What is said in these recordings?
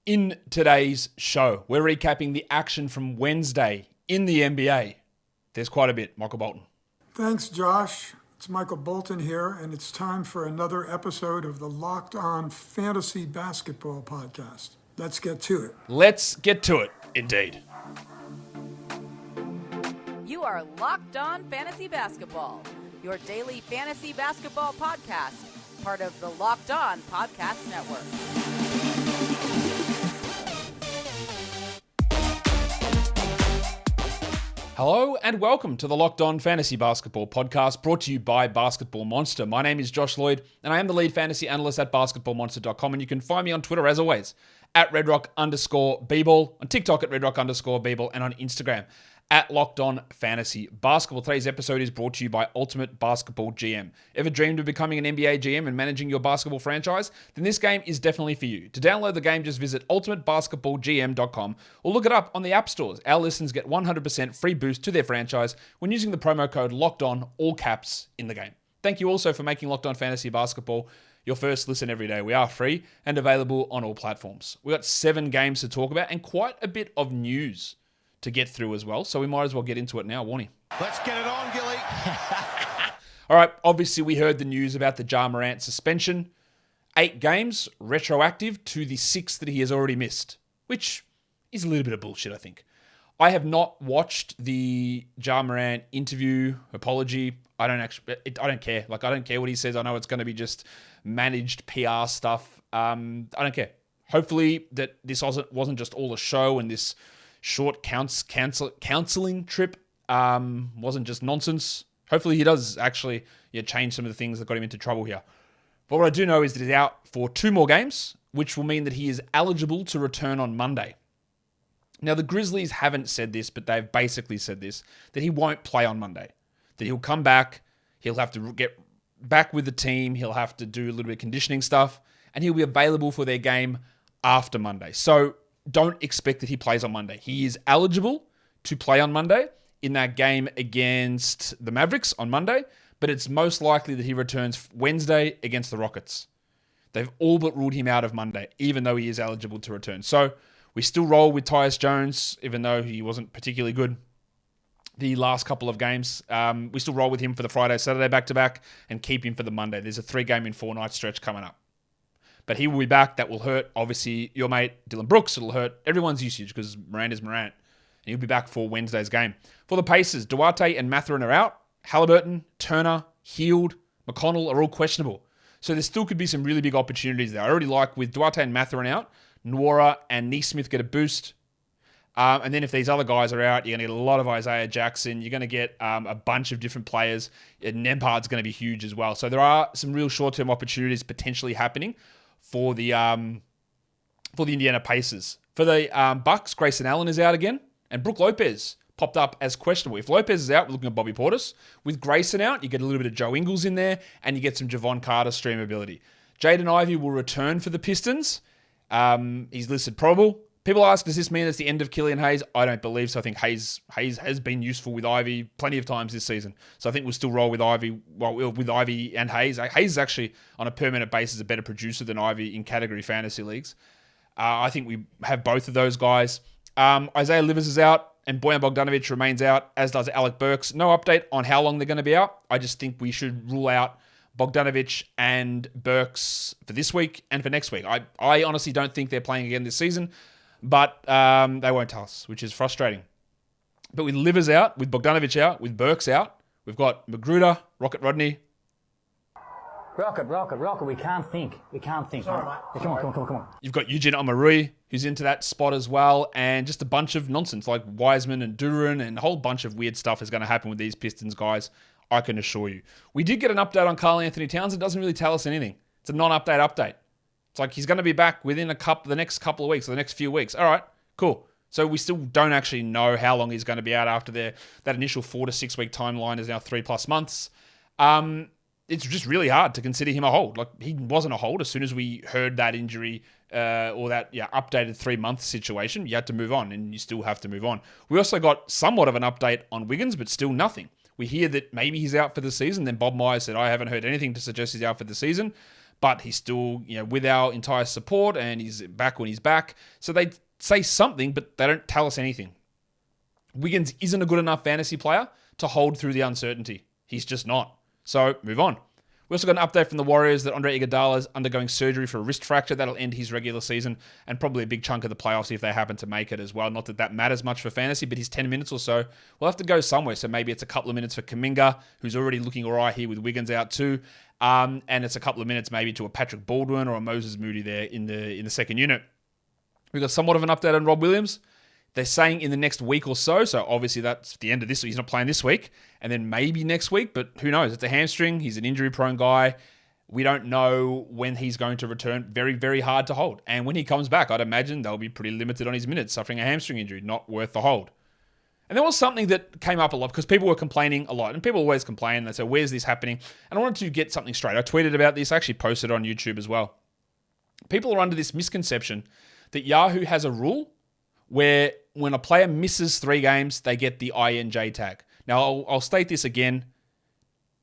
In today's show, we're recapping the action from Wednesday in the NBA. There's quite a bit. Michael Bolton. Thanks, Josh. It's Michael Bolton here, and it's time for another episode of the Locked On Fantasy Basketball Podcast. Let's get to it. Let's get to it, indeed. You are Locked On Fantasy Basketball, your daily fantasy basketball podcast, part of the Locked On Podcast Network. Hello and welcome to the Locked On Fantasy Basketball Podcast, brought to you by Basketball Monster. My name is Josh Lloyd, and I am the lead fantasy analyst at basketballmonster.com, and you can find me on Twitter, as always, at redrock_bball, on TikTok at redrock_bball, and on Instagram at Locked On Fantasy Basketball. Today's episode is brought to you by Ultimate Basketball GM. Ever dreamed of becoming an NBA GM and managing your basketball franchise? Then this game is definitely for you. To download the game, just visit ultimatebasketballgm.com or look it up on the app stores. Our listeners get 100% free boost to their franchise when using the promo code LOCKEDON, all caps, in the game. Thank you also for making Locked On Fantasy Basketball your first listen every day. We are free and available on all platforms. We've got 7 games to talk about and quite a bit of news to get through as well, so we might as well get into it now, Warnie. Let's get it on, Gilly. All right, obviously we heard the news about the Ja Morant suspension. 8 games, retroactive to the 6 that he has already missed, which is a little bit of bullshit, I think. I have not watched the Ja Morant interview, apology. I don't care. I don't care what he says. I know it's going to be just managed PR stuff. I don't care. Hopefully that this wasn't just all a show and this short counseling trip wasn't just nonsense. Hopefully he does actually change some of the things that got him into trouble here. But what I do know is that he's out for 2 more games, which will mean that he is eligible to return on Monday. Now, the Grizzlies haven't said this, but they've basically said this, that he won't play on Monday. That he'll come back, he'll have to get back with the team, he'll have to do a little bit of conditioning stuff, and he'll be available for their game after Monday. So don't expect that he plays on Monday. He is eligible to play on Monday in that game against the Mavericks on Monday, but it's most likely that he returns Wednesday against the Rockets. They've all but ruled him out of Monday, even though he is eligible to return. So we still roll with Tyus Jones, even though he wasn't particularly good the last couple of games. We still roll with him for the Friday, Saturday back-to-back and keep him for the Monday. There's a 3-game in 4-night stretch coming up. But he will be back. That will hurt, obviously, your mate Dylan Brooks. It'll hurt everyone's usage because Morant is Morant. And he'll be back for Wednesday's game. For the Pacers, Duarte and Mathurin are out. Halliburton, Turner, Hield, McConnell are all questionable. So there still could be some really big opportunities there. I already like with Duarte and Mathurin out, Nwora and Nesmith get a boost. And then if these other guys are out, you're going to get a lot of Isaiah Jackson. You're going to get a bunch of different players. Nembhard's going to be huge as well. So there are some real short-term opportunities potentially happening for the Indiana Pacers. For the Bucks, Grayson Allen is out again, and Brook Lopez popped up as questionable. If Lopez is out, we're looking at Bobby Portis. With Grayson out, you get a little bit of Joe Ingles in there, and you get some Javon Carter streamability. Jaden Ivey will return for the Pistons. He's listed probable. People ask, does this mean it's the end of Killian Hayes? I don't believe so. I think Hayes has been useful with Ivy plenty of times this season. So I think we'll still roll with Ivy, with Ivy and Hayes. Hayes is actually, on a per-minute basis, a better producer than Ivy in category fantasy leagues. I think we have both of those guys. Isaiah Livers is out, and Bojan Bogdanovic remains out, as does Alec Burks. No update on how long they're going to be out. I just think we should rule out Bogdanovic and Burks for this week and for next week. I honestly don't think they're playing again this season. But they won't tell us, which is frustrating. But with Livers out, with Bogdanovic out, with Burks out, we've got Magruder, Rocket Rodney. Rocket, we can't think. Sorry, mate. Come on. You've got Eugene Omarui, who's into that spot as well, and just a bunch of nonsense like Wiseman and Duran, and a whole bunch of weird stuff is going to happen with these Pistons guys, I can assure you. We did get an update on Karl-Anthony Towns. It doesn't really tell us anything. It's a non-update update. It's like he's going to be back within the next couple of weeks, or the next few weeks. All right, cool. So we still don't actually know how long he's going to be out after that initial 4 to 6 week timeline is now 3+ months. It's just really hard to consider him a hold. Like, he wasn't a hold as soon as we heard that injury or that updated 3-month situation. You had to move on, and you still have to move on. We also got somewhat of an update on Wiggins, but still nothing. We hear that maybe he's out for the season. Then Bob Myers said, I haven't heard anything to suggest he's out for the season. but he's still, with our entire support and he's back when he's back. So they say something, but they don't tell us anything. Wiggins isn't a good enough fantasy player to hold through the uncertainty. He's just not. So move on. We also got an update from the Warriors that Andre Iguodala is undergoing surgery for a wrist fracture. That'll end his regular season and probably a big chunk of the playoffs if they happen to make it as well. Not that that matters much for fantasy, but his 10 minutes or so will have to go somewhere. So maybe it's a couple of minutes for Kuminga, who's already looking all right here with Wiggins out too. And it's a couple of minutes maybe to a Patrick Baldwin or a Moses Moody there in the second unit. We've got somewhat of an update on Rob Williams. They're saying in the next week or so. So obviously that's the end of this week. He's not playing this week. And then maybe next week, but who knows? It's a hamstring. He's an injury-prone guy. We don't know when he's going to return. Very, very hard to hold. And when he comes back, I'd imagine they'll be pretty limited on his minutes, suffering a hamstring injury. Not worth the hold. And there was something that came up a lot because people were complaining a lot. And people always complain. They say, where's this happening? And I wanted to get something straight. I tweeted about this. I actually posted it on YouTube as well. People are under this misconception that Yahoo has a rule where when a player misses 3 games, they get the INJ tag. Now, I'll state this again.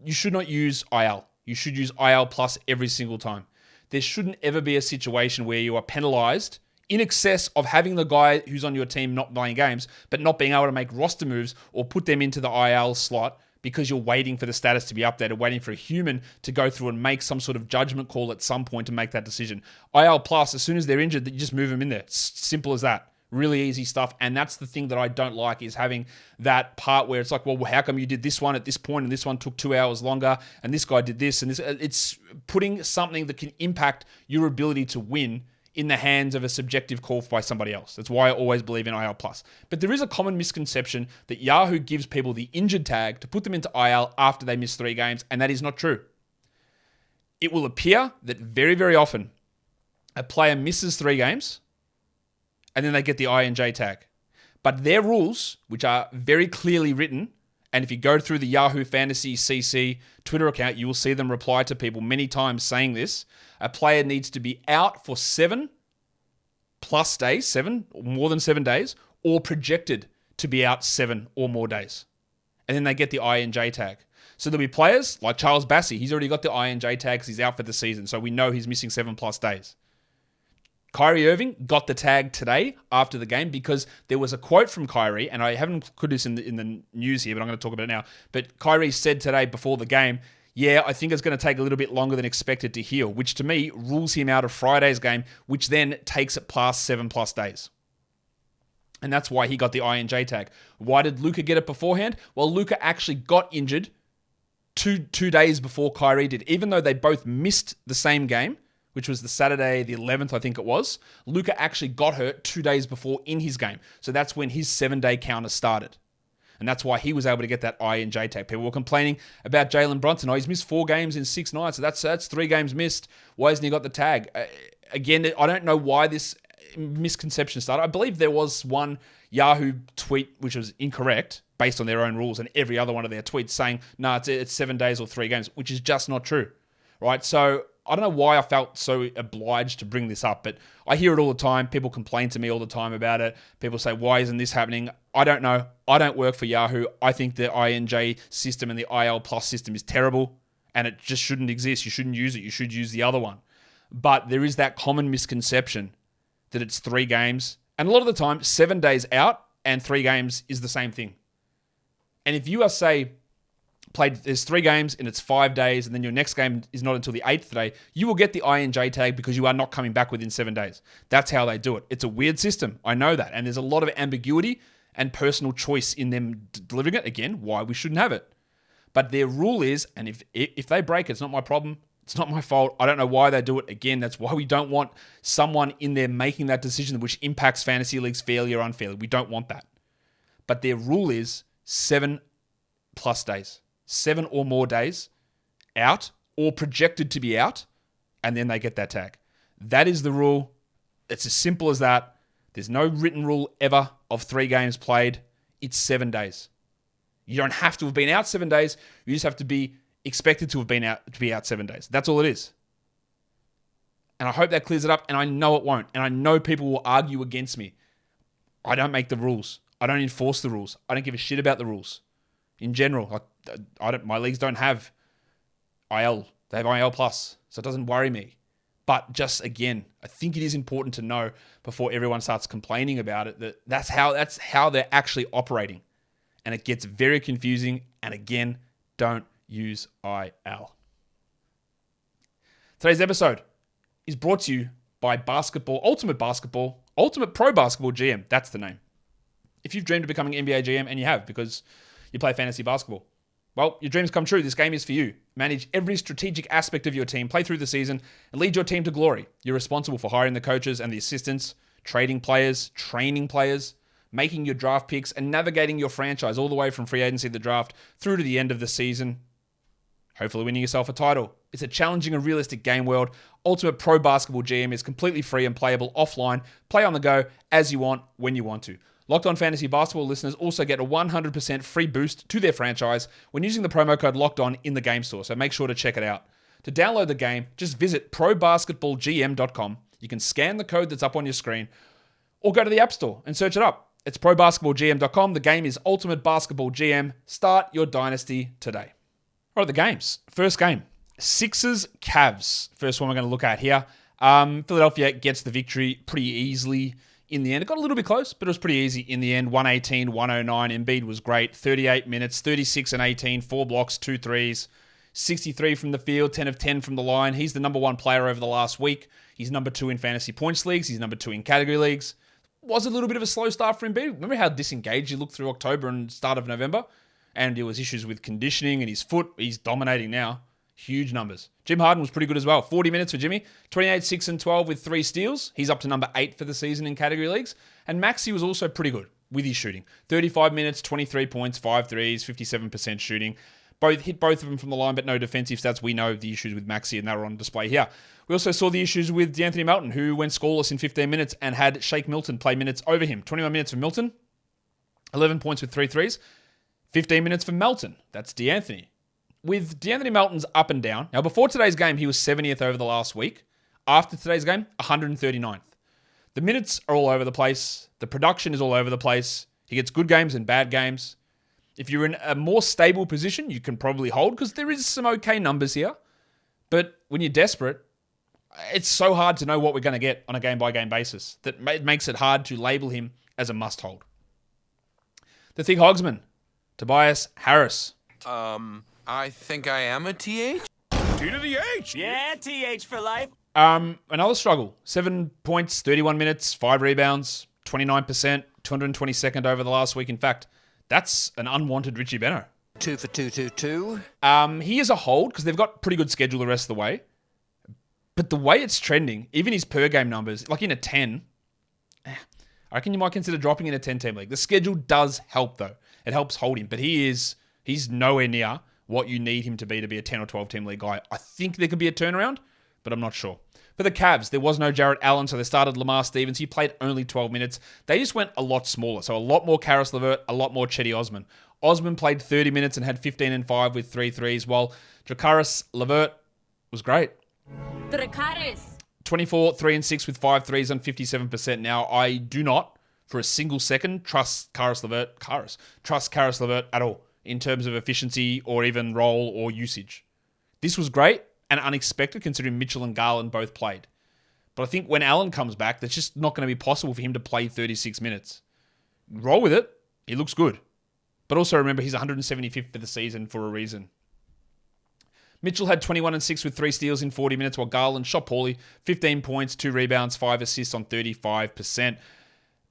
You should not use IL. You should use IL plus every single time. There shouldn't ever be a situation where you are penalized in excess of having the guy who's on your team not playing games, but not being able to make roster moves or put them into the IL slot because you're waiting for the status to be updated, waiting for a human to go through and make some sort of judgment call at some point to make that decision. IL plus, as soon as they're injured, you just move them in there. It's simple as that. Really easy stuff. And that's the thing that I don't like is having that part where it's like, well, how come you did this one at this point and this one took 2 hours longer and this guy did this and this? It's putting something that can impact your ability to win in the hands of a subjective call by somebody else. That's why I always believe in IL plus. But there is a common misconception that Yahoo gives people the injured tag to put them into IL after they miss 3 games, and that is not true. It will appear that very, very often a player misses 3 games and then they get the INJ tag. But their rules, which are very clearly written, and if you go through the Yahoo Fantasy CC Twitter account, you will see them reply to people many times saying this. A player needs to be out for 7 plus days, 7 or more than 7 days, or projected to be out 7 or more days. And then they get the INJ tag. So there'll be players like Charles Bassey. He's already got the INJ tag because he's out for the season. So we know he's missing 7 plus days. Kyrie Irving got the tag today after the game because there was a quote from Kyrie, and I haven't put this in the news here, but I'm going to talk about it now. But Kyrie said today before the game, yeah, I think it's going to take a little bit longer than expected to heal, which to me rules him out of Friday's game, which then takes it past 7 plus days. And that's why he got the INJ tag. Why did Luka get it beforehand? Well, Luka actually got injured two days before Kyrie did. Even though they both missed the same game, which was the Saturday, the 11th, I think it was, Luka actually got hurt 2 days before in his game. So that's when his 7-day counter started. And that's why he was able to get that INJ tag. People were complaining about Jalen Brunson. Oh, he's missed 4 games in 6 nights. So that's 3 games missed. Why hasn't he got the tag? Again, I don't know why this misconception started. I believe there was one Yahoo tweet which was incorrect based on their own rules, and every other one of their tweets saying, no, it's 7 days or 3 games, which is just not true. Right? So I don't know why I felt so obliged to bring this up, but I hear it all the time. People complain to me all the time about it. People say, why isn't this happening? I don't know. I don't work for Yahoo. I think the INJ system and the IL plus system is terrible, and it just shouldn't exist. You shouldn't use it. You should use the other one. But there is that common misconception that it's 3 games, and a lot of the time, 7 days out and 3 games is the same thing. And if you are, say, there's 3 games and it's 5 days, and then your next game is not until the 8th day, you will get the INJ tag because you are not coming back within 7 days. That's how they do it. It's a weird system. I know that. And there's a lot of ambiguity and personal choice in them delivering it. Again, why we shouldn't have it. But their rule is, and if they break it, it's not my problem. It's not my fault. I don't know why they do it. Again, that's why we don't want someone in there making that decision which impacts fantasy leagues fairly or unfairly. We don't want that. But their rule is 7 plus days. 7 or more days out or projected to be out, and then they get that tag. That is the rule. It's as simple as that. There's no written rule ever of 3 games played. It's 7 days. You don't have to have been out 7 days. You just have to be expected to have been out 7 days. That's all it is. And I hope that clears it up, and I know it won't. And I know people will argue against me. I don't make the rules. I don't enforce the rules. I don't give a shit about the rules. In general, my leagues don't have IL They have IL+, so it doesn't worry me. But just, again, I think it is important to know before everyone starts complaining about it that that's how they're actually operating. And it gets very confusing. And again, don't use IL. Today's episode is brought to you by Ultimate Pro Basketball GM. That's the name. If you've dreamed of becoming NBA GM, and you have because you play fantasy basketball, well, your dreams come true. This game is for you. Manage every strategic aspect of your team, play through the season, and lead your team to glory. You're responsible for hiring the coaches and the assistants, trading players, training players, making your draft picks, and navigating your franchise all the way from free agency to the draft through to the end of the season. Hopefully winning yourself a title. It's a challenging and realistic game world. Ultimate Pro Basketball GM is completely free and playable offline. Play on the go as you want, when you want to. Locked On Fantasy Basketball listeners also get a 100% free boost to their franchise when using the promo code LOCKEDON in the game store, so make sure to check it out. To download the game, just visit probasketballgm.com. You can scan the code that's up on your screen or go to the App Store and search it up. It's probasketballgm.com. The game is Ultimate Basketball GM. Start your dynasty today. All right, the games. First game, Sixers Cavs. First one we're going to look at here. Philadelphia gets the victory pretty easily. In the end, it got a little bit close, but it was pretty easy in the end. 118, 109. Embiid was great. 38 minutes, 36 and 18, 4 blocks, 2 threes, 63 from the field, 10 of 10 from the line. He's the number 1 player over the last week. He's number 2 in fantasy points leagues. He's number 2 in category leagues. Was a little bit of a slow start for Embiid. Remember how disengaged he looked through October and start of November? And there was issues with conditioning and his foot. He's dominating now. Huge numbers. Jim Harden was pretty good as well. 40 minutes for Jimmy. 28, 6, and 12 with 3 steals. He's up to number 8 for the season in category leagues. And Maxey was also pretty good with his shooting. 35 minutes, 23 points, 5 threes, 57% shooting. Hit both of them from the line, but no defensive stats. We know the issues with Maxey, and they were on display here. We also saw the issues with DeAnthony Melton, who went scoreless in 15 minutes and had Shake Milton play minutes over him. 21 minutes for Milton. 11 points with 3 threes. 15 minutes for Melton. That's DeAnthony. With DeAnthony Melton's up and down. Now, before today's game, he was 70th over the last week. After today's game, 139th. The minutes are all over the place. The production is all over the place. He gets good games and bad games. If you're in a more stable position, you can probably hold because there is some okay numbers here. But when you're desperate, it's so hard to know what we're going to get on a game-by-game basis that it makes it hard to label him as a must-hold. The Thick Hogsman, Tobias Harris. I think I am a TH. T to the H. Yeah, TH for life. Another struggle. 7 points, 31 minutes, 5 rebounds, 29%, 222nd over the last week. In fact, that's an unwanted Richie Beno. 2 for 2. He is a hold because they've got pretty good schedule the rest of the way. But the way it's trending, even his per game numbers, like in a 10, I reckon you might consider dropping in a 10-team league. The schedule does help though. It helps hold him, but he's nowhere near what you need him to be a 10 or 12 team league guy. I think there could be a turnaround, but I'm not sure. For the Cavs, there was no Jarrett Allen, so they started Lamar Stevens. He played only 12 minutes. They just went a lot smaller, so a lot more Karis LeVert, a lot more Chetty Osman. Osman played 30 minutes and had 15 and 5 with 3 threes, while Karis LeVert was great. 24, 3 and 6 with 5 threes on 57%. Now, I do not, for a single second, trust Karis LeVert at all in terms of efficiency or even role or usage. This was great and unexpected considering Mitchell and Garland both played. But I think when Allen comes back, that's just not going to be possible for him to play 36 minutes. Roll with it. He looks good. But also remember, he's 175th for the season for a reason. Mitchell had 21 and 6 with 3 steals in 40 minutes, while Garland shot poorly. 15 points, 2 rebounds, 5 assists on 35%.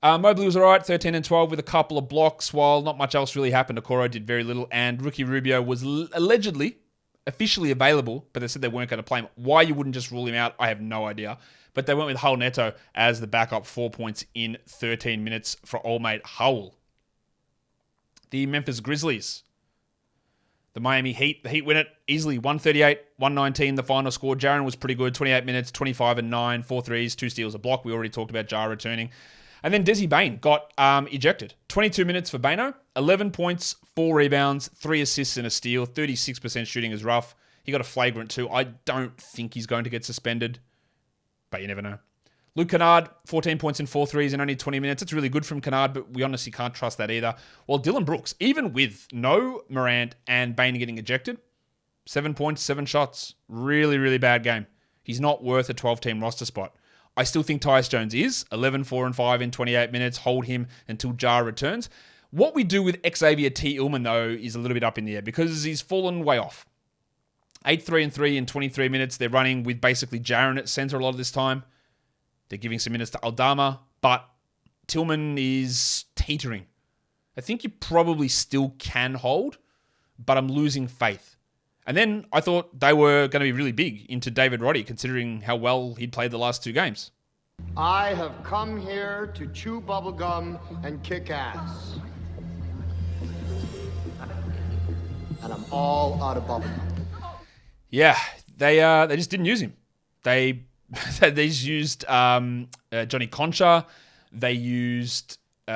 Mobley was all right, 13 and 12 with a couple of blocks, while not much else really happened. Okoro did very little, and Ricky Rubio was allegedly officially available, but they said they weren't going to play him. Why you wouldn't just rule him out, I have no idea. But they went with Hull Neto as the backup, 4 points in 13 minutes for old mate Hull. The Memphis Grizzlies. The Miami Heat. The Heat win it easily, 138-119 the final score. Jaren was pretty good, 28 minutes, 25 and 9, 4 threes, 2 steals, a block. We already talked about Jar returning. And then Desi Bane got ejected. 22 minutes for Bano, 11 points, 4 rebounds, 3 assists and a steal, 36% shooting is rough. He got a flagrant too. I don't think he's going to get suspended, but you never know. Luke Kennard, 14 points and 4 threes in only 20 minutes. It's really good from Kennard, but we honestly can't trust that either. While Dylan Brooks, even with no Morant and Bane getting ejected, 7 points, 7 shots. Really, really bad game. He's not worth a 12-team roster spot. I still think Tyus Jones is. 11, 4, and 5 in 28 minutes. Hold him until Jar returns. What we do with Xavier T. Illman, though, is a little bit up in the air because he's fallen way off. 8, 3, and 3 in 23 minutes. They're running with basically Jaren at center a lot of this time. They're giving some minutes to Aldama, but Tillman is teetering. I think you probably still can hold, but I'm losing faith. And then I thought they were going to be really big into David Roddy, considering how well he'd played the last 2 games. I have come here to chew bubblegum and kick ass. And I'm all out of bubblegum. Yeah, they just didn't use him. They just used Johnny Concha. They used who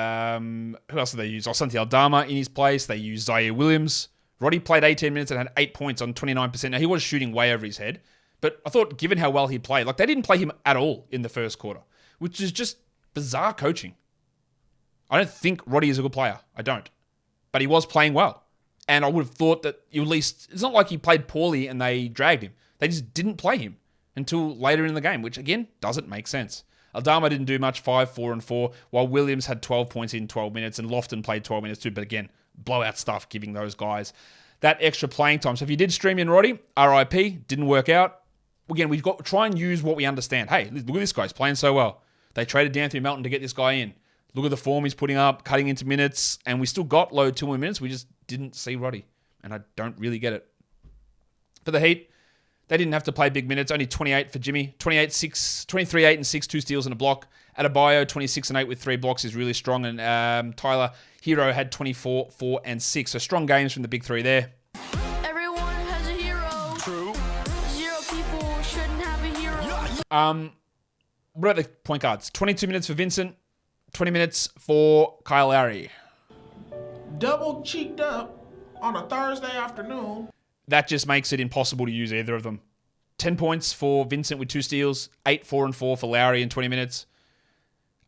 else did they use? Asante Aldama in his place. They used Zaire Williams. Roddy played 18 minutes and had 8 points on 29%. Now, he was shooting way over his head, but I thought, given how well he played, like they didn't play him at all in the first quarter, which is just bizarre coaching. I don't think Roddy is a good player. I don't. But he was playing well. And I would have thought that you at least, it's not like he played poorly and they dragged him. They just didn't play him until later in the game, which again, doesn't make sense. Aldama didn't do much, 5, 4, and 4, while Williams had 12 points in 12 minutes and Lofton played 12 minutes too, but again, blowout stuff giving those guys that extra playing time. So if you did stream in Roddy, RIP, didn't work out. Again, we've got to try and use what we understand. Hey, look at this guy, he's playing so well. They traded D'Anthony Melton to get this guy in. Look at the form he's putting up, cutting into minutes, and we still got Lloyd 2 more minutes. We just didn't see Roddy, and I don't really get it. For the Heat, they didn't have to play big minutes. Only 28 for Jimmy. 23, 8, and 6, 2 steals and a block. Adebayo, 26 and 8 with 3 blocks is really strong. And Tyler Hero had 24, 4, and 6. So strong games from the big 3 there. Everyone has a hero. True. 0 people shouldn't have a hero. What about the point guards? 22 minutes for Vincent. 20 minutes for Kyle Lowry. Double cheeked up on a Thursday afternoon. That just makes it impossible to use either of them. 10 points for Vincent with 2 steals. 8, 4, and 4 for Lowry in 20 minutes.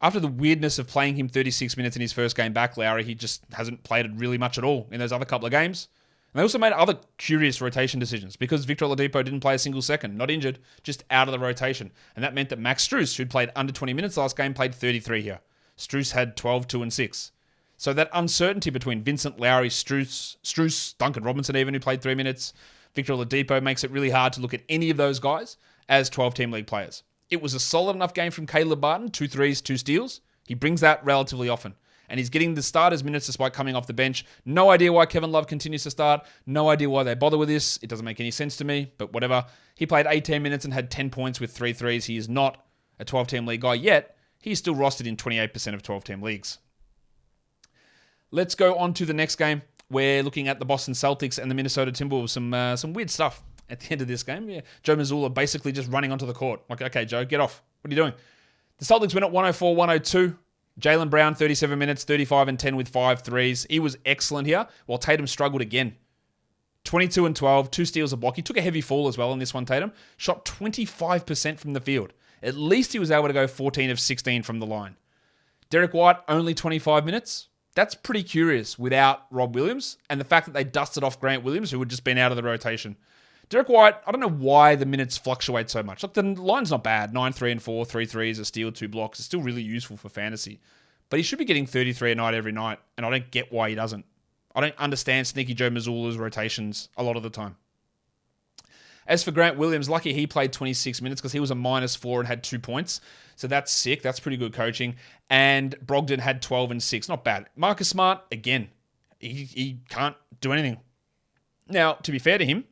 After the weirdness of playing him 36 minutes in his first game back, Lowry, he just hasn't played really much at all in those other couple of games. And they also made other curious rotation decisions because Victor Oladipo didn't play a single second. Not injured, just out of the rotation. And that meant that Max Strus, who'd played under 20 minutes last game, played 33 here. Strus had 12, 2, and 6. So that uncertainty between Vincent, Lowry, Strus, Duncan Robinson even, who played 3 minutes, Victor Oladipo, makes it really hard to look at any of those guys as 12-team league players. It was a solid enough game from Caleb Barton, 2 threes, 2 steals. He brings that relatively often. And he's getting the starters minutes despite coming off the bench. No idea why Kevin Love continues to start. No idea why they bother with this. It doesn't make any sense to me, but whatever. He played 18 minutes and had 10 points with 3 threes. He is not a 12-team league guy yet. He's still rostered in 28% of 12-team leagues. Let's go on to the next game. We're looking at the Boston Celtics and the Minnesota Timberwolves. Some weird stuff at the end of this game. Yeah, Joe Mazzulla basically just running onto the court. Like, okay, Joe, get off. What are you doing? The Celtics went at 104-102. Jaylen Brown, 37 minutes, 35 and 10 with 5 threes. He was excellent here, while Tatum struggled again. 22 and 12, 2 steals, a block. He took a heavy fall as well in this one, Tatum. Shot 25% from the field. At least he was able to go 14 of 16 from the line. Derek White, only 25 minutes. That's pretty curious without Rob Williams, and the fact that they dusted off Grant Williams, who had just been out of the rotation. Derek White, I don't know why the minutes fluctuate so much. Look, the line's not bad. 9, 3, and 4, 3 threes, a steal, 2 blocks. It's still really useful for fantasy. But he should be getting 33 a night every night, and I don't get why he doesn't. I don't understand Sneaky Joe Mazzulla's rotations a lot of the time. As for Grant Williams, lucky he played 26 minutes because he was a -4 and had 2 points. So that's sick. That's pretty good coaching. And Brogdon had 12 and 6. Not bad. Marcus Smart, again, he can't do anything. Now, to be fair to him,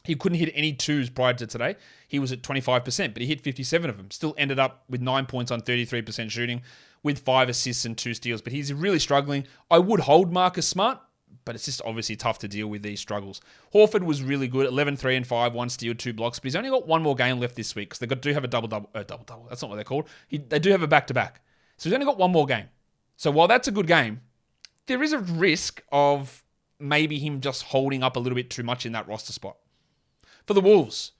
he couldn't hit any 2s prior to today. He was at 25%, but he hit 57 of them. Still ended up with 9 points on 33% shooting with 5 assists and 2 steals. But he's really struggling. I would hold Marcus Smart, but it's just obviously tough to deal with these struggles. Horford was really good. 11, 3, and 5, 1 steal, 2 blocks. But he's only got one more game left this week because they do have a double-double. That's not what they're called. They do have a back-to-back. So he's only got one more game. So while that's a good game, there is a risk of maybe him just holding up a little bit too much in that roster spot. For the Wolves,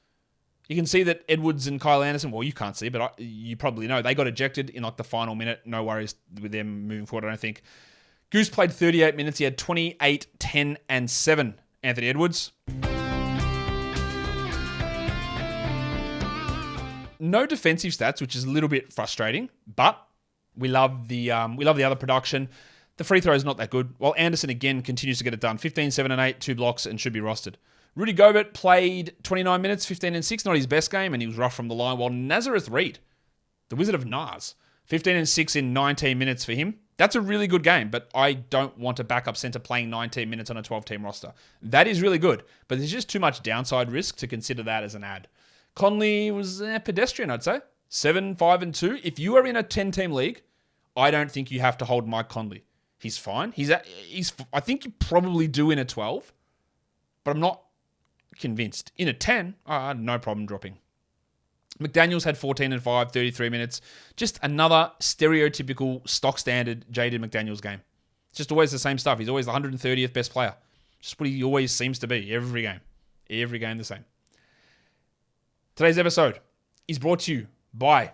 you can see that Edwards and Kyle Anderson, well, you can't see, but you probably know, they got ejected in like the final minute. No worries with them moving forward, I don't think. Goose played 38 minutes. He had 28, 10, and 7. Anthony Edwards. no defensive stats, which is a little bit frustrating, but we love the other production. The free throw is not that good, while Anderson again continues to get it done. 15, 7, and 8, 2 blocks, and should be rostered. Rudy Gobert played 29 minutes, 15 and 6, not his best game, and he was rough from the line, while Nazareth Reed, the Wizard of Naz, 15 and 6 in 19 minutes for him. That's a really good game, but I don't want a backup center playing 19 minutes on a 12-team roster. That is really good, but there's just too much downside risk to consider that as an ad. Conley was pedestrian, I'd say. 7, 5, and 2. If you are in a 10-team league, I don't think you have to hold Mike Conley. He's fine. I think you probably do in a 12, but I'm not convinced. In a 10, no problem dropping. McDaniels had 14 and 5, 33 minutes. Just another stereotypical stock standard Jaden McDaniels game. It's just always the same stuff. He's always the 130th best player. Just what he always seems to be every game. Every game the same. Today's episode is brought to you by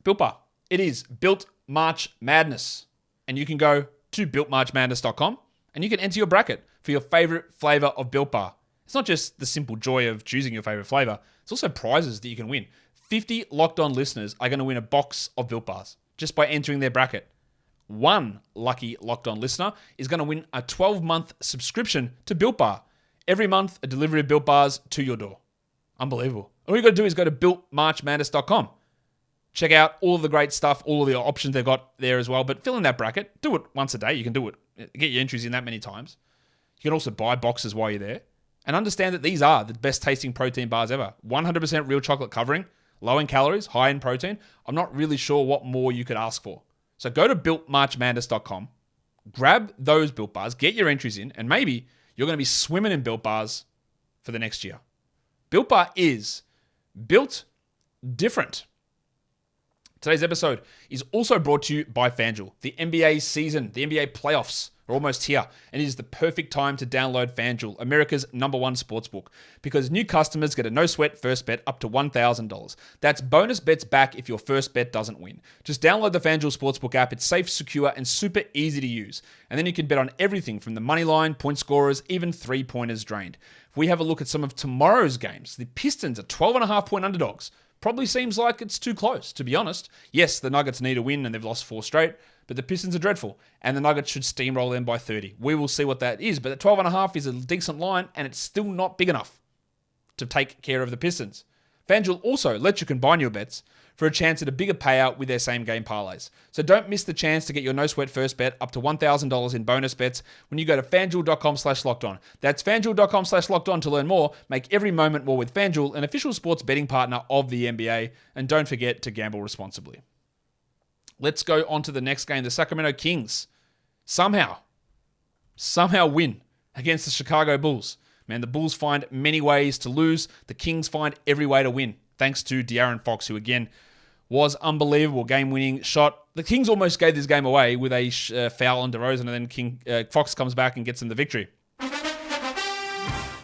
Built Bar. It is Built March Madness. And you can go to builtmarchmadness.com and you can enter your bracket for your favorite flavor of Built Bar. It's not just the simple joy of choosing your favorite flavor. It's also prizes that you can win. 50 Locked On listeners are going to win a box of Built Bars just by entering their bracket. One lucky Locked On listener is going to win a 12-month subscription to Built Bar. Every month, a delivery of Built Bars to your door. Unbelievable. All you got to do is go to builtmarchmadness.com. Check out all of the great stuff, all of the options they've got there as well. But fill in that bracket. Do it once a day. You can do it. Get your entries in that many times. You can also buy boxes while you're there. And understand that these are the best tasting protein bars ever. 100% real chocolate covering, low in calories, high in protein. I'm not really sure what more you could ask for. So go to builtmarchmadness.com, grab those Built Bars, get your entries in, and maybe you're going to be swimming in Built Bars for the next year. Built Bar is built different. Today's episode is also brought to you by FanDuel. The NBA season, the NBA playoffs are almost here, and it is the perfect time to download FanDuel, America's #1 sportsbook, because new customers get a no-sweat first bet up to $1,000. That's bonus bets back if your first bet doesn't win. Just download the FanDuel Sportsbook app. It's safe, secure, and super easy to use. And then you can bet on everything from the money line, point scorers, even three-pointers drained. If we have a look at some of tomorrow's games, the Pistons are 12.5-point underdogs. Probably seems like it's too close, to be honest. Yes, the Nuggets need a win and they've lost 4 straight, but the Pistons are dreadful, and the Nuggets should steamroll them by 30. We will see what that is, but the 12.5 is a decent line, and it's still not big enough to take care of the Pistons. FanDuel also lets you combine your bets for a chance at a bigger payout with their same-game parlays. So don't miss the chance to get your no-sweat first bet up to $1,000 in bonus bets when you go to FanDuel.com/lockedon. That's FanDuel.com/lockedon to learn more. Make every moment more with FanDuel, an official sports betting partner of the NBA. And don't forget to gamble responsibly. Let's go on to the next game. The Sacramento Kings somehow win against the Chicago Bulls. Man, the Bulls find many ways to lose. The Kings find every way to win, thanks to De'Aaron Fox, who again was unbelievable. Game-winning shot. The Kings almost gave this game away with a foul on DeRozan, and then Fox comes back and gets them the victory.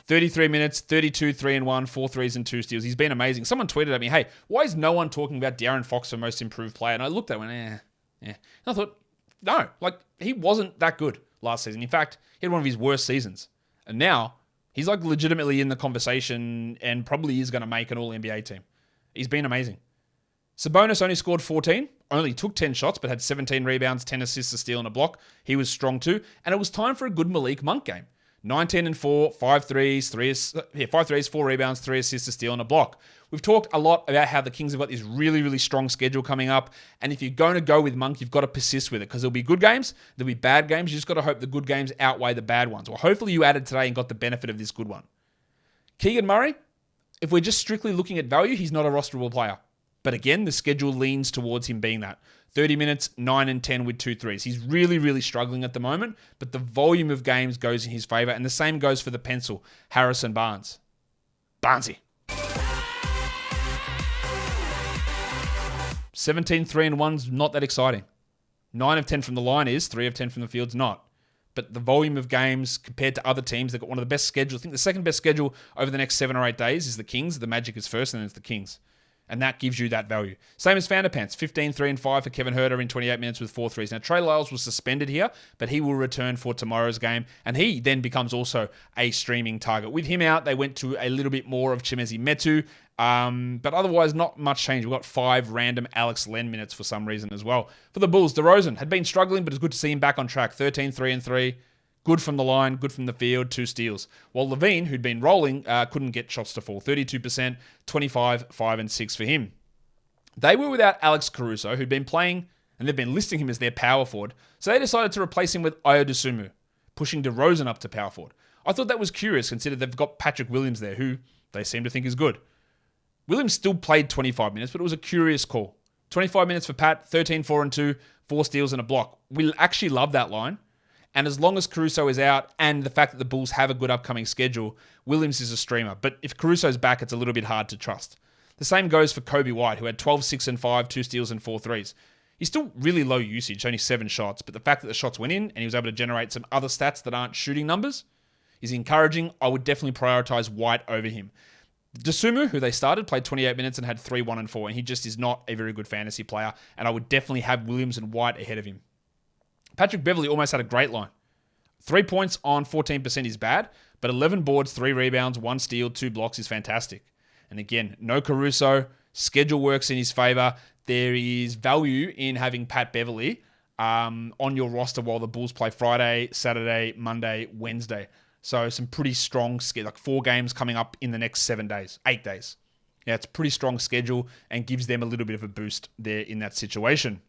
33 minutes, 32, 3-1, 4 threes and 2 steals. He's been amazing. Someone tweeted at me, hey, why is no one talking about De'Aaron Fox for most improved player? And I looked at it and went, And I thought, no, he wasn't that good last season. In fact, he had one of his worst seasons. And now, he's legitimately in the conversation and probably is going to make an All-NBA team. He's been amazing. Sabonis only scored 14, only took 10 shots, but had 17 rebounds, 10 assists, a steal, and a block. He was strong too. And it was time for a good Malik Monk game. 19 and 4, 5 threes, 4 rebounds, 3 assists, a steal, and a block. We've talked a lot about how the Kings have got this really, really strong schedule coming up. And if you're going to go with Monk, you've got to persist with it, because there'll be good games, there'll be bad games. You just got to hope the good games outweigh the bad ones. Well, hopefully you added today and got the benefit of this good one. Keegan Murray, if we're just strictly looking at value, he's not a rosterable player. But again, the schedule leans towards him being that. 30 minutes, 9 and 10 with 2 threes. He's really, really struggling at the moment, but the volume of games goes in his favor, and the same goes for the pencil, Harrison Barnes. Barnesy. 17 3-1's not that exciting. 9 of 10 from the line is, 3 of 10 from the field's not. But the volume of games compared to other teams, they've got one of the best schedules. I think the second best schedule over the next 7 or 8 days is the Kings. The Magic is first, and then it's the Kings. And that gives you that value. Same as Vanderpants, 15, 3 and 5 for Kevin Huerter in 28 minutes with 4 threes. Now, Trey Lyles was suspended here, but he will return for tomorrow's game. And he then becomes also a streaming target. With him out, they went to a little bit more of Chimezie Metu. But otherwise, not much change. We've got 5 random Alex Len minutes for some reason as well. For the Bulls, DeRozan had been struggling, but it's good to see him back on track. 13, 3 and 3. Good from the line, good from the field, 2 steals. While Levine, who'd been rolling, couldn't get shots to fall. 32%, 25, 5 and 6 for him. They were without Alex Caruso, who'd been playing, and they've been listing him as their power forward. So they decided to replace him with Ayo Dosunmu, pushing DeRozan up to power forward. I thought that was curious, considering they've got Patrick Williams there, who they seem to think is good. Williams still played 25 minutes, but it was a curious call. 25 minutes for Pat, 13, 4 and 2, 4 steals and a block. We actually love that line. And as long as Caruso is out and the fact that the Bulls have a good upcoming schedule, Williams is a streamer. But if Caruso's back, it's a little bit hard to trust. The same goes for Kobe White, who had 12, 6 and 5, 2 steals and 4 threes. He's still really low usage, only 7 shots. But the fact that the shots went in and he was able to generate some other stats that aren't shooting numbers is encouraging. I would definitely prioritize White over him. Dosunmu, who they started, played 28 minutes and had 3, 1 and 4. And he just is not a very good fantasy player. And I would definitely have Williams and White ahead of him. Patrick Beverley almost had a great line. 3 points on 14% is bad, but 11 boards, 3 rebounds, 1 steal, 2 blocks is fantastic. And again, no Caruso. Schedule works in his favor. There is value in having Pat Beverley on your roster while the Bulls play Friday, Saturday, Monday, Wednesday. So some pretty strong, like 4 games coming up in the next 7 days, 8 days. Yeah, it's a pretty strong schedule and gives them a little bit of a boost there in that situation.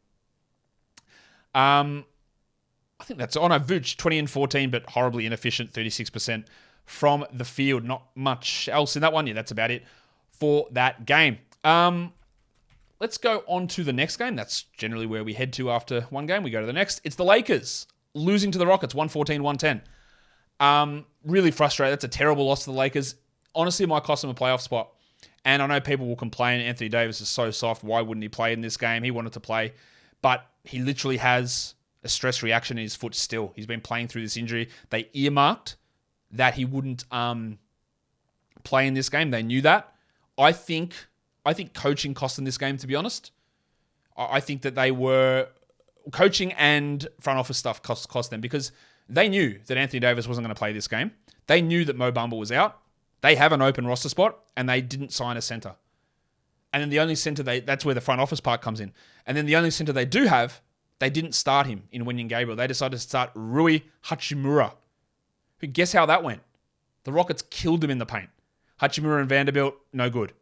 I think that's on a Vooch, 20 and 14, but horribly inefficient, 36% from the field. Not much else in that one. Yeah, that's about it for that game. Let's go on to the next game. That's generally where we head to after one game. We go to the next. It's the Lakers losing to the Rockets, 114-110. Really frustrated. That's a terrible loss to the Lakers. Honestly, might cost them a playoff spot. And I know people will complain, Anthony Davis is so soft. Why wouldn't he play in this game? He wanted to play. But he literally has a stress reaction in his foot still. He's been playing through this injury. They earmarked that he wouldn't play in this game. They knew that. I think coaching cost them this game, to be honest. I think that they were... Coaching and front office stuff cost them because they knew that Anthony Davis wasn't going to play this game. They knew that Mo Bamba was out. They have an open roster spot, and they didn't sign a center. And then the only center that's where the front office part comes in. And then the only center they do have, they didn't start him in Wenyen Gabriel. They decided to start Rui Hachimura. Who, guess how that went? The Rockets killed him in the paint. Hachimura and Vanderbilt, no good.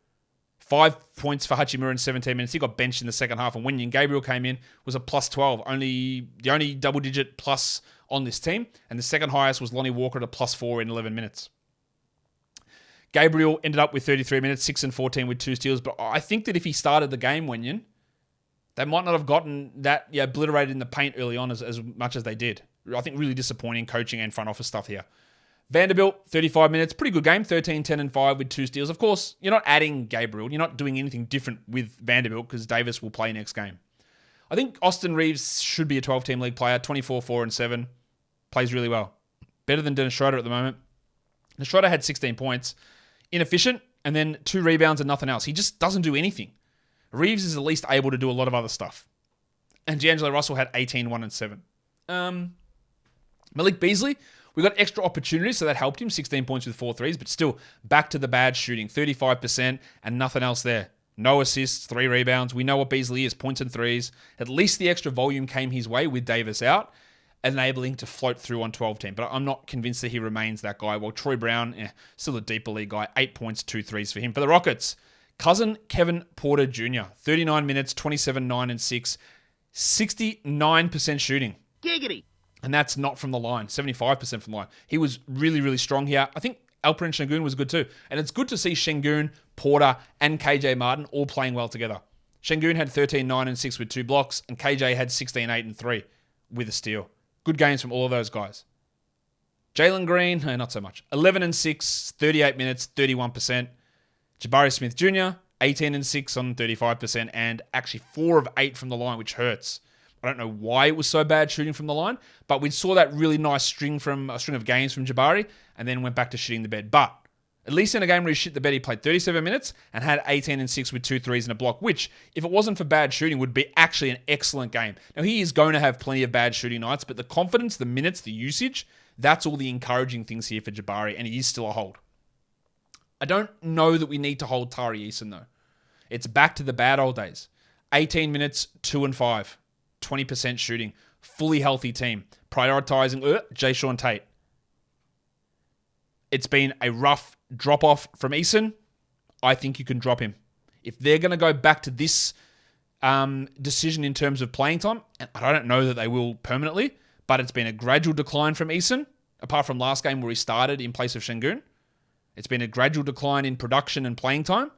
5 points for Hachimura in 17 minutes. He got benched in the second half. And Wenyen Gabriel came in, was a plus 12. The only double-digit plus on this team. And the second highest was Lonnie Walker at a plus 4 in 11 minutes. Gabriel ended up with 33 minutes, 6 and 14 with 2 steals. But I think that if he started the game, Wenyen, they might not have gotten that obliterated in the paint early on as much as they did. I think really disappointing coaching and front office stuff here. Vanderbilt, 35 minutes. Pretty good game. 13, 10, and 5 with 2 steals. Of course, you're not adding Gabriel. You're not doing anything different with Vanderbilt because Davis will play next game. I think Austin Reeves should be a 12-team league player. 24, 4, and 7. Plays really well. Better than Dennis Schroeder at the moment. Dennis Schroeder had 16 points. Inefficient, and then 2 rebounds and nothing else. He just doesn't do anything. Reeves is at least able to do a lot of other stuff. And D'Angelo Russell had 18, 1, and 7. Malik Beasley, we got extra opportunities, so that helped him. 16 points with 4 threes, but still back to the bad shooting. 35% and nothing else there. No assists, 3 rebounds. We know what Beasley is, points and threes. At least the extra volume came his way with Davis out, enabling to float through on 12-team. But I'm not convinced that he remains that guy. While Troy Brown, still a deeper league guy. 8 points, 2 threes for him. For the Rockets, cousin Kevin Porter Jr., 39 minutes, 27, 9, and 6, 69% shooting. Giggity. And that's not from the line, 75% from the line. He was really, really strong here. I think Alperen Şengün was good too. And it's good to see Şengün, Porter, and KJ Martin all playing well together. Şengün had 13, 9, and 6 with 2 blocks, and KJ had 16, 8, and 3 with a steal. Good games from all of those guys. Jalen Green, not so much. 11 and 6, 38 minutes, 31%. Jabari Smith Jr., 18 and 6 on 35%, and actually 4 of 8 from the line, which hurts. I don't know why it was so bad shooting from the line, but we saw that really nice string of games from Jabari, and then went back to shooting the bed. But At least in a game where he shit the bed, he played 37 minutes and had 18 and 6 with 2 threes and a block, which, if it wasn't for bad shooting, would be actually an excellent game. Now, he is going to have plenty of bad shooting nights, but the confidence, the minutes, the usage, that's all the encouraging things here for Jabari, and he is still a hold. I don't know that we need to hold Tari Eason, though. It's back to the bad old days. 18 minutes, 2 and 5, 20% shooting, fully healthy team, prioritizing Jayshawn Tate. It's been a rough drop-off from Eason. I think you can drop him. If they're going to go back to this decision in terms of playing time, and I don't know that they will permanently, but it's been a gradual decline from Eason, apart from last game where he started in place of Şengün. It's been a gradual decline in production and playing time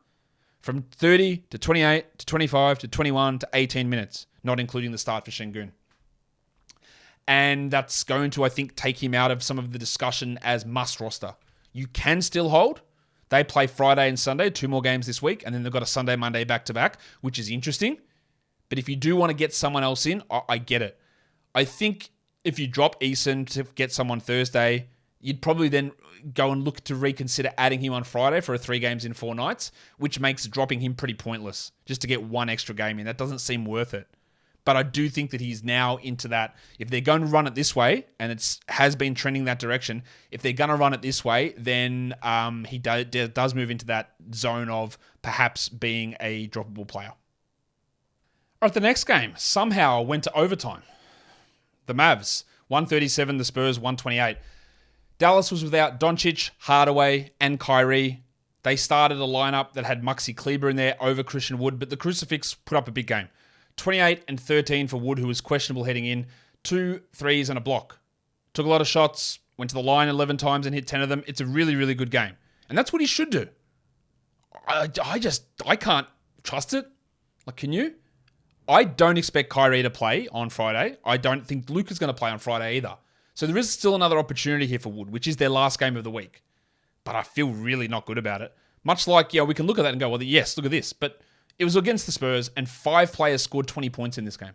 from 30 to 28 to 25 to 21 to 18 minutes, not including the start for Şengün. And that's going to, I think, take him out of some of the discussion as must roster. You can still hold. They play Friday and Sunday, 2 more games this week, and then they've got a Sunday, Monday back-to-back, which is interesting. But if you do want to get someone else in, I get it. I think if you drop Eason to get someone Thursday, you'd probably then go and look to reconsider adding him on Friday for a 3 games in 4 nights, which makes dropping him pretty pointless, just to get 1 extra game in. That doesn't seem worth it. But I do think that he's now into that. If they're going to run it this way, and it has been trending that direction, if they're going to run it this way, then he does move into that zone of perhaps being a droppable player. All right, the next game somehow went to overtime. The Mavs, 137, the Spurs, 128. Dallas was without Doncic, Hardaway, and Kyrie. They started a lineup that had Maxi Kleber in there over Christian Wood, but the Crucifix put up a big game. 28 and 13 for Wood, who was questionable heading in. 2 threes and a block. Took a lot of shots, went to the line 11 times and hit 10 of them. It's a really, really good game. And that's what he should do. I can't trust it. Like, can you? I don't expect Kyrie to play on Friday. I don't think Luka's going to play on Friday either. So there is still another opportunity here for Wood, which is their last game of the week. But I feel really not good about it. Much like, we can look at that and go, well, yes, look at this. But it was against the Spurs, and 5 players scored 20 points in this game,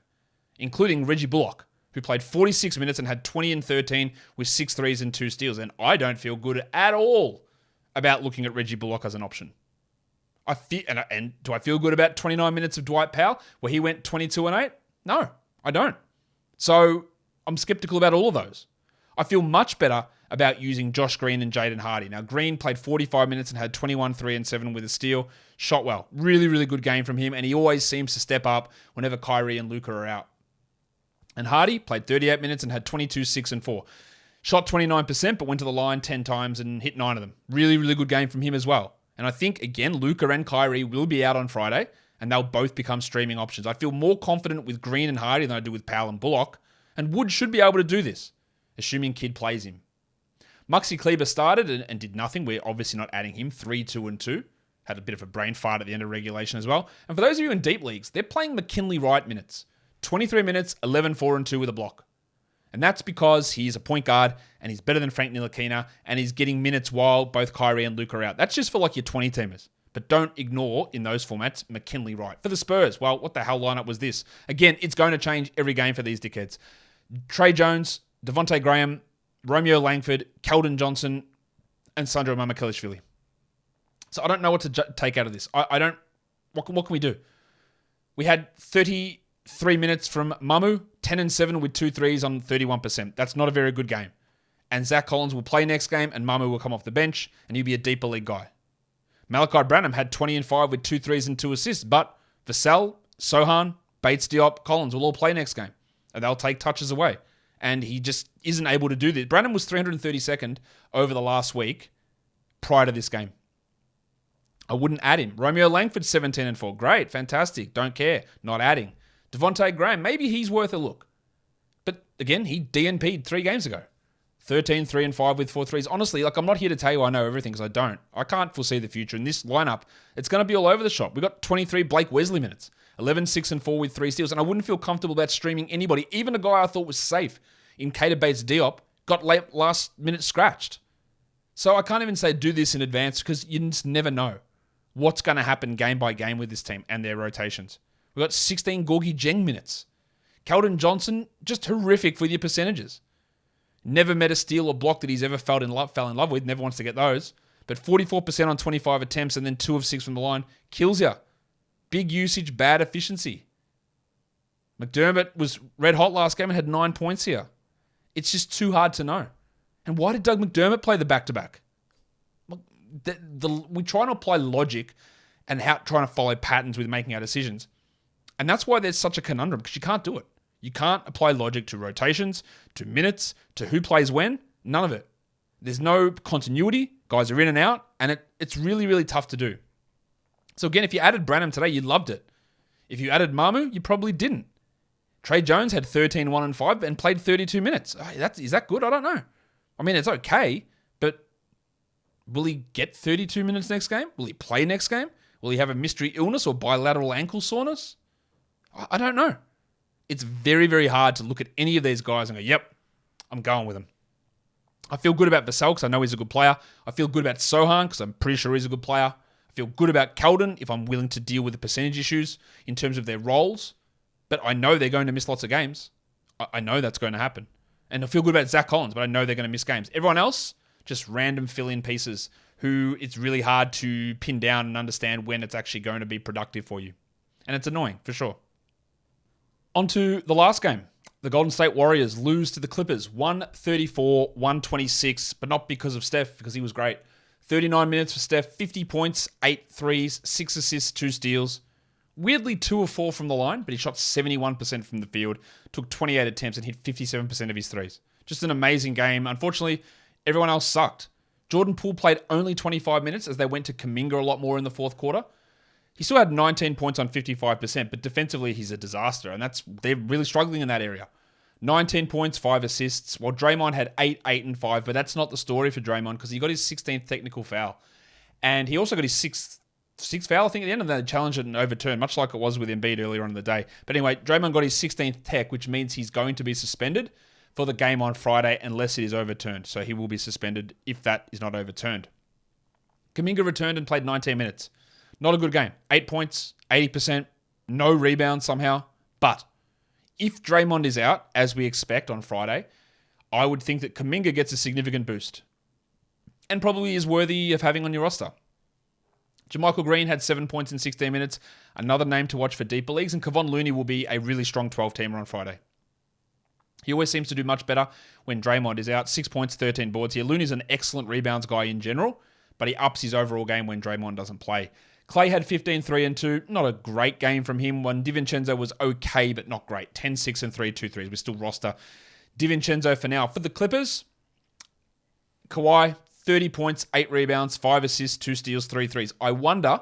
including Reggie Bullock, who played 46 minutes and had 20 and 13 with 6 threes and 2 steals. And I don't feel good at all about looking at Reggie Bullock as an option. And do I feel good about 29 minutes of Dwight Powell, where he went 22 and 8? No, I don't. So I'm skeptical about all of those. I feel much better about using Josh Green and Jaden Hardy. Now, Green played 45 minutes and had 21, 3 and 7 with a steal. Shot well. Really, really good game from him, and he always seems to step up whenever Kyrie and Luka are out. And Hardy played 38 minutes and had 22, 6 and 4. Shot 29%, but went to the line 10 times and hit 9 of them. Really, really good game from him as well. And I think, again, Luka and Kyrie will be out on Friday, and they'll both become streaming options. I feel more confident with Green and Hardy than I do with Powell and Bullock, and Wood should be able to do this, assuming Kidd plays him. Maxi Kleber started and did nothing. We're obviously not adding him. 3, 2, and 2. Had a bit of a brain fart at the end of regulation as well. And for those of you in deep leagues, they're playing McKinley Wright minutes. 23 minutes, 11, 4, and 2 with a block. And that's because he's a point guard and he's better than Frank Ntilikina and he's getting minutes while both Kyrie and Luka are out. That's just for like your 20-teamers. But don't ignore, in those formats, McKinley Wright. For the Spurs, well, what the hell lineup was this? Again, it's going to change every game for these dickheads. Trey Jones, Devontae Graham, Romeo Langford, Keldon Johnson, and Sandro Mamukelashvili. So I don't know what to take out of this. I don't... What can we do? We had 33 minutes from Mamu, 10 and 7 with 2 threes on 31%. That's not a very good game. And Zach Collins will play next game, and Mamu will come off the bench, and he'll be a deeper league guy. Malachi Branham had 20 and 5 with 2 threes and 2 assists, but Vassell, Sohan, Bates Diop, Collins will all play next game, and they'll take touches away. And he just isn't able to do this. Branham was 332nd over the last week prior to this game. I wouldn't add him. Romeo Langford, 17 and 4. Great, fantastic. Don't care. Not adding. Devontae Graham, maybe he's worth a look. But again, he DNP'd 3 games ago. 13, 3 and 5 with 4 threes. Honestly, I'm not here to tell you I know everything because I don't. I can't foresee the future. In this lineup, it's going to be all over the shop. We got 23 Blake Wesley minutes. 11, 6 and 4 with 3 steals. And I wouldn't feel comfortable about streaming anybody. Even a guy I thought was safe in Keita Bates Diop got late last minute scratched. So I can't even say do this in advance because you just never know what's going to happen game by game with this team and their rotations. We've got 16 Gorgie Jeng minutes. Keldon Johnson, just horrific with your percentages. Never met a steal or block that he's ever fell in love with. Never wants to get those. But 44% on 25 attempts and then 2 of 6 from the line kills you. Big usage, bad efficiency. McDermott was red hot last game and had 9 points here. It's just too hard to know. And why did Doug McDermott play the back-to-back? We try to apply logic and trying to follow patterns with making our decisions. And that's why there's such a conundrum, because you can't do it. You can't apply logic to rotations, to minutes, to who plays when. None of it. There's no continuity. Guys are in and out, and it's really, really tough to do. So again, if you added Branham today, you loved it. If you added Mamu, you probably didn't. Trey Jones had 13, 1, and 5 and played 32 minutes. Is that good? I don't know. I mean, it's okay, but will he get 32 minutes next game? Will he play next game? Will he have a mystery illness or bilateral ankle soreness? I don't know. It's very, very hard to look at any of these guys and go, yep, I'm going with him. I feel good about Vassell because I know he's a good player. I feel good about Sohan because I'm pretty sure he's a good player. I feel good about Keldon if I'm willing to deal with the percentage issues in terms of their roles. But I know they're going to miss lots of games. I know that's going to happen. And I feel good about Zach Collins, but I know they're going to miss games. Everyone else, just random fill-in pieces who it's really hard to pin down and understand when it's actually going to be productive for you. And it's annoying, for sure. On to the last game. The Golden State Warriors lose to the Clippers, 134-126, but not because of Steph, because he was great. 39 minutes for Steph, 50 points, 8 threes, 6 assists, 2 steals. Weirdly, 2 of 4 from the line, but he shot 71% from the field, took 28 attempts and hit 57% of his threes. Just an amazing game. Unfortunately, everyone else sucked. Jordan Poole played only 25 minutes as they went to Kuminga a lot more in the fourth quarter. He still had 19 points on 55%, but defensively he's a disaster, and they're really struggling in that area. 19 points, 5 assists, while Draymond had 8, 8, and 5, but that's not the story for Draymond because he got his 16th technical foul. And he also got his sixth foul, I think, at the end of that challenge and overturned, much like it was with Embiid earlier on in the day. But anyway, Draymond got his 16th tech, which means he's going to be suspended for the game on Friday unless it is overturned. So he will be suspended if that is not overturned. Kuminga returned and played 19 minutes. Not a good game. 8 points, 80%, no rebounds somehow. But if Draymond is out, as we expect on Friday, I would think that Kuminga gets a significant boost and probably is worthy of having on your roster. JaMychal Green had 7 points in 16 minutes, another name to watch for deeper leagues, and Kevon Looney will be a really strong 12-teamer on Friday. He always seems to do much better when Draymond is out. 6 points, 13 boards here. Looney's an excellent rebounds guy in general, but he ups his overall game when Draymond doesn't play. Clay had 15, 3, and 2. Not a great game from him. When DiVincenzo was okay, but not great. 10, 6, and 3, 2 threes. We still roster DiVincenzo for now. For the Clippers, Kawhi, 30 points, 8 rebounds, 5 assists, 2 steals, 3 threes. I wonder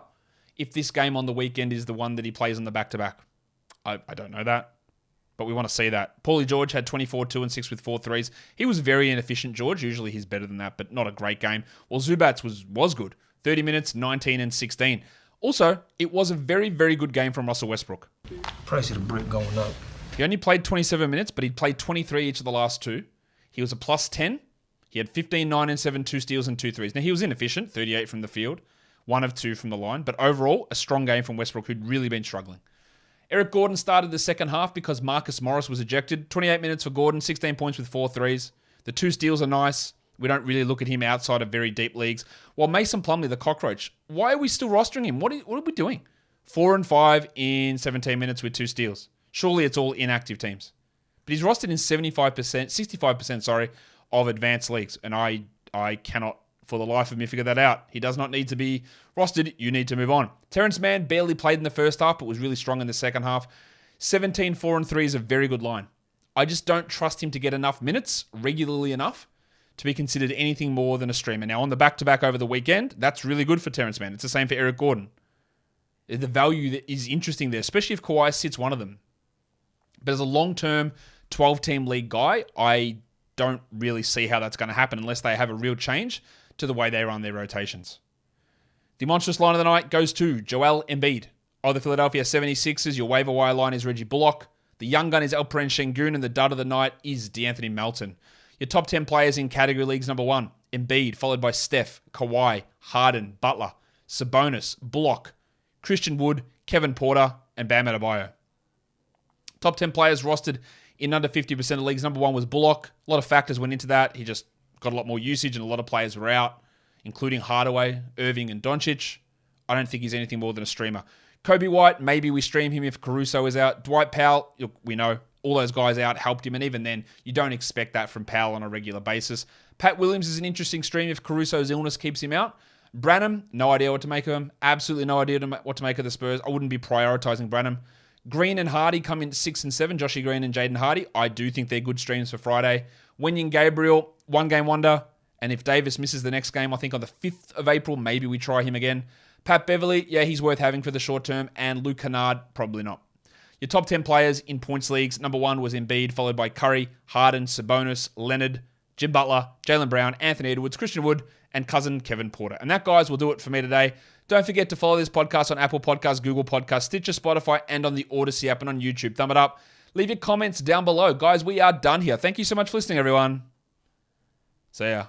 if this game on the weekend is the one that he plays on the back-to-back. I don't know that, but we want to see that. Paulie George had 24, 2, and 6 with 4 threes. He was very inefficient, George. Usually he's better than that, but not a great game. Well, Zubats was good. 30 minutes, 19, and 16. Also, it was a very, very good game from Russell Westbrook. Price of the brick going up. He only played 27 minutes, but he'd played 23 each of the last 2. He was a plus 10. He had 15, 9, and 7, 2 steals and 2 threes. Now, he was inefficient, 38 from the field, 1 of 2 from the line, but overall, a strong game from Westbrook, who'd really been struggling. Eric Gordon started the second half because Marcus Morris was ejected. 28 minutes for Gordon, 16 points with 4 threes. The 2 steals are nice. We don't really look at him outside of very deep leagues. While Mason Plumlee, the cockroach, why are we still rostering him? What are we doing? 4 and 5 in 17 minutes with 2 steals. Surely it's all inactive teams. But he's rostered in 65% of advanced leagues. And I cannot, for the life of me, figure that out. He does not need to be rostered. You need to move on. Terrence Mann barely played in the first half, but was really strong in the second half. 17, 4, and 3 is a very good line. I just don't trust him to get enough minutes, regularly enough, to be considered anything more than a streamer. Now, on the back-to-back over the weekend, that's really good for Terrence Mann. It's the same for Eric Gordon. The value that is interesting there, especially if Kawhi sits one of them. But as a long-term 12-team league guy, I don't really see how that's going to happen unless they have a real change to the way they run their rotations. The monstrous line of the night goes to Joel Embiid. Oh, the Philadelphia 76ers, your waiver wire line is Reggie Bullock. The young gun is Alperen Şengün, and the dud of the night is DeAnthony Melton. Your top 10 players in category leagues: number 1, Embiid, followed by Steph, Kawhi, Harden, Butler, Sabonis, Bullock, Christian Wood, Kevin Porter, and Bam Adebayo. Top 10 players rostered in under 50% of leagues. Number 1 was Bullock. A lot of factors went into that. He just got a lot more usage and a lot of players were out, including Hardaway, Irving, and Doncic. I don't think he's anything more than a streamer. Kobe White, maybe we stream him if Caruso is out. Dwight Powell, we know all those guys out helped him, and even then, you don't expect that from Powell on a regular basis. Pat Williams is an interesting stream if Caruso's illness keeps him out. Branham, no idea what to make of him. Absolutely no idea what to make of the Spurs. I wouldn't be prioritizing Branham. Green and Hardy come in 6 and 7. Joshy Green and Jaden Hardy. I do think they're good streams for Friday. Wenyon Gabriel, 1 game wonder. And if Davis misses the next game, I think on the 5th of April, maybe we try him again. Pat Beverly, yeah, he's worth having for the short term. And Luke Kennard, probably not. Your top 10 players in points leagues. Number 1 was Embiid, followed by Curry, Harden, Sabonis, Leonard, Jim Butler, Jaylen Brown, Anthony Edwards, Christian Wood, and cousin Kevin Porter. And that, guys, will do it for me today. Don't forget to follow this podcast on Apple Podcasts, Google Podcasts, Stitcher, Spotify, and on the Odyssey app and on YouTube. Thumb it up. Leave your comments down below. Guys, we are done here. Thank you so much for listening, everyone. See ya.